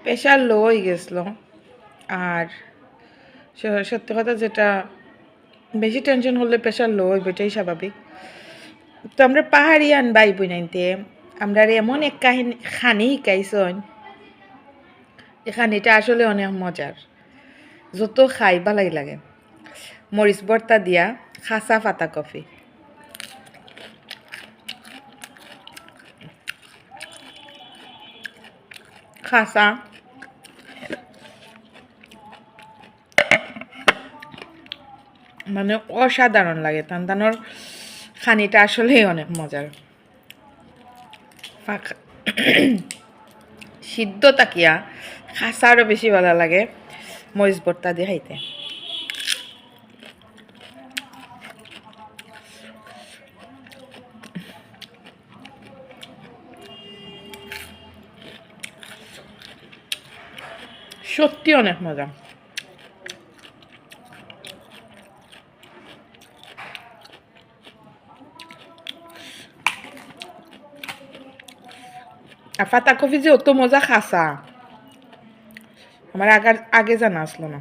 Pressure low হয়ে গেছিলো। আর সত্যি কথা যেটা, বেশি টেনশন হলে প্রেশার লো হইব, এটাই স্বাভাবিক। তো আমরা পাহাড়িয়ান বাই বোনাইতে আমরা এমন এক কাহিনী খানি শিকাইছন, এই খানিটা আসলে অনেক মজার, যত খাই ভালাই লাগে। মরিচ ভর্তা দিয়া খাসা পাতা কফি। খাসা মানে অসাধারণ লাগে। তানতানোর খানিটা আসলেই অনেক মজার। সিদ্ধ তাকিয়া খাসা আরও বেশি ভালো লাগে মরিচ ভর্তা দিয়ে খাইতে। সত্যি অনেক মজা। আর পাতা কফি যে অত মজা খাসা, আমার আগে জানা আসলো না।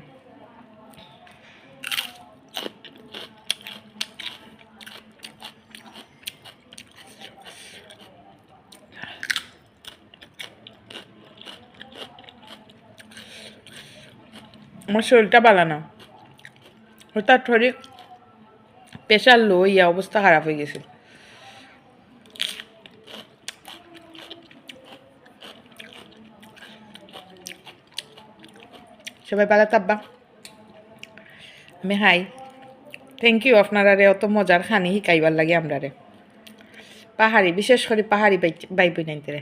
আমার শরীরটা ভালো না, হঠাৎ করে প্রেশার লো ইয়া অবস্থা খারাপ হয়ে গেছে। সবাই ভালো থাকবা। আমি হাই, থ্যাংক ইউ আপনারা অত মজার খানি শিকাইবার লাগে আমরা পাহাড়ি, বিশেষ করে পাহাড়ি বাই বোনাইতে।